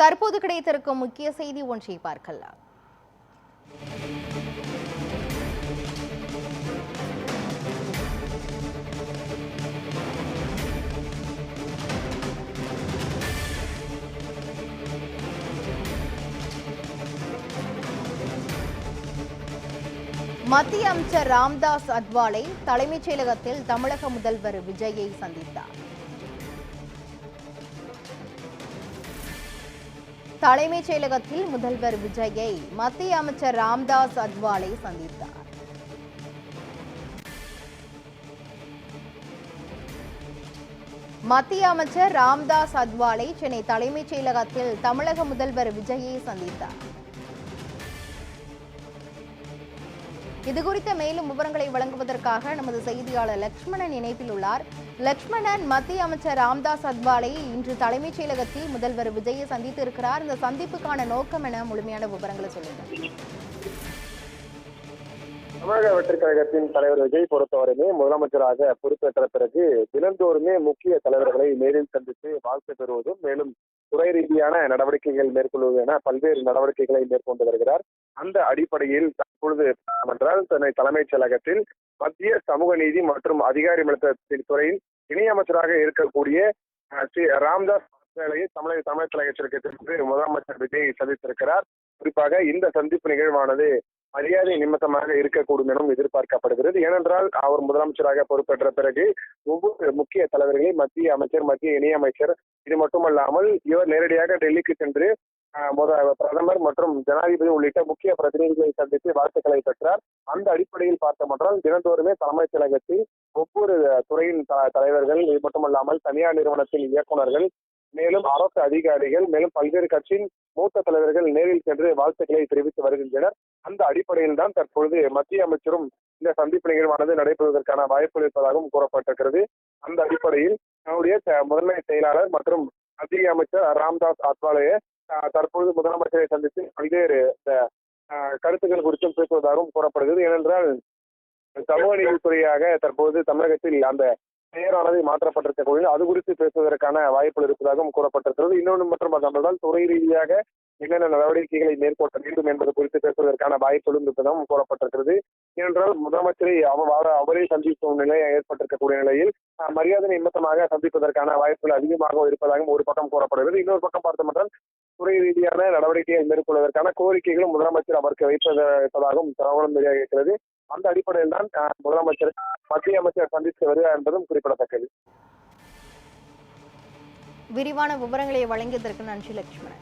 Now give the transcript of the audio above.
தற்போது கிடைத்திருக்கும் முக்கிய செய்தி ஒன்றை பார்க்கலாம். மத்திய அமைச்சர் ராம்தாஸ் அத்வாலே தலைமைச் செயலகத்தில் தமிழக முதல்வர் விஜயை சந்தித்தார். தலைமைச் செயலகத்தில் முதல்வர் விஜயை மத்திய அமைச்சர் ராம்தாஸ் அத்வாலே சந்தித்தார். மத்திய அமைச்சர் ராம்தாஸ் அத்வாலே சென்னை தலைமைச் செயலகத்தில் தமிழக முதல்வர் விஜயை சந்தித்தார். இதுகுறித்த மேலும் விவரங்களை வழங்குவதற்காக நமது செய்தியாளர் லட்சுமணன் இணைப்பில் உள்ளார். லட்சுமணன், மத்திய அமைச்சர் ராம்தாஸ் அத்வாலே இன்று தலைமைச் செயலகத்தில் முதல்வர் விஜயை சந்தித்து இருக்கிறார். இந்த சந்திப்புக்கான நோக்கம் என முழுமையான விவரங்களை சொல்லுங்க. தமிழக வெற்றிக் கழகத்தின் தலைவர் விஜய் பொறுத்தவரையுமே முதலமைச்சராக பொறுப்பேற்ற பிறகு தினந்தோறுமே முக்கிய தலைவர்களை நேரில் சந்தித்து வாழ்த்து பெறுவதும் மேலும் துறை ரீதியான நடவடிக்கைகள் மேற்கொள்வது என பல்வேறு நடவடிக்கைகளை மேற்கொண்டு வருகிறார். அந்த அடிப்படையில் தற்பொழுது என்றால் சென்னை தலைமைச் செயலகத்தில் மத்திய சமூக நீதி மற்றும் அதிகாரமளித்தல் துறையில் இணையமைச்சராக இருக்கக்கூடிய ஸ்ரீ ராம்தாஸ் தமிழக தலைமைச் முதலமைச்சர் விஜய் சந்தித்திருக்கிறார். குறிப்பாக இந்த சந்திப்பு நிகழ்வானது மரியாதை நிமித்தமாக இருக்கக்கூடும் எனவும் எதிர்பார்க்கப்படுகிறது. ஏனென்றால் அவர் முதலமைச்சராக பொறுப்பேற்ற பிறகு ஒவ்வொரு முக்கிய தலைவர்களை மத்திய அமைச்சர், மத்திய இணையமைச்சர், இது மட்டுமல்லாமல் இவர் நேரடியாக டெல்லிக்கு சென்று பிரதமர் மற்றும் ஜனாதிபதி உள்ளிட்ட முக்கிய பிரதிநிதிகளை சந்தித்து வாழ்த்துக்களை பெற்றார். அந்த அடிப்படையில் பார்த்தோமென்றால் தினந்தோறுமே தலைமைச் செயலகத்தில் ஒவ்வொரு துறையின் தலைவர்கள், இது மட்டுமல்லாமல் தனியார் நிறுவனத்தின் இயக்குநர்கள், மேலும் அரசு அதிகாரிகள், மேலும் பல்வேறு கட்சியின் மூத்த தலைவர்கள் நேரில் சென்று வாழ்த்துக்களை தெரிவித்து வருகின்றனர். அந்த அடிப்படையில் தான் தற்பொழுது மத்திய அமைச்சரும் இந்த சந்திப்பு நிகழ்வானது நடைபெறுவதற்கான வாய்ப்புகள் இருப்பதாகவும் கூறப்பட்டிருக்கிறது. அந்த அடிப்படையில் நம்முடைய முதன்மை செயலாளர் மற்றும் மத்திய அமைச்சர் ராம்தாஸ் அத்வாலே தற்பொழுது முதலமைச்சரை சந்தித்து பல்வேறு கருத்துக்கள் குறித்தும் பேசுவதாகவும் கூறப்படுகிறது. ஏனென்றால் சமூக நீதித்துறையாக தற்போது தமிழகத்தில் அந்த பெயரானது மாற்றப்பட்டிருக்கக்கூடிய அது குறித்து பேசுவதற்கான வாய்ப்புகள் இருப்பதாகவும் கூறப்பட்டிருக்கிறது. இன்னொன்று மற்றும் அதனால் துறை ரீதியாக என்னென்ன நடவடிக்கைகளை மேற்கொள்ள வேண்டும் என்பது குறித்து பேசுவதற்கான வாய்ப்புகளும் இருப்பதாகவும் கூறப்பட்டிருக்கிறது. ஏனென்றால் முதலமைச்சரை அவரே சந்திக்கும் நிலை ஏற்பட்டிருக்கக்கூடிய நிலையில் மரியாதை நிமித்தமாக சந்திப்பதற்கான வாய்ப்புகள் அதிகமாக இருப்பதாகவும் ஒரு பக்கம் கூறப்படுகிறது. இன்னொரு பக்கம் பார்த்தோமென்றால் துறை ரீதியான நடவடிக்கைகளை மேற்கொள்வதற்கான கோரிக்கைகளும் முதலமைச்சர் அவருக்கு வைப்பதாகவும் தகவலும் வெளியாகிறது. அந்த அடிப்படையில் தான் முதலமைச்சர் மத்திய அமைச்சர் சந்தித்து வருகிறார் என்பதும் குறிப்பிடத்தக்கது. விரிவான விவரங்களை வழங்கியதற்கு நன்றி லட்சுமணன்.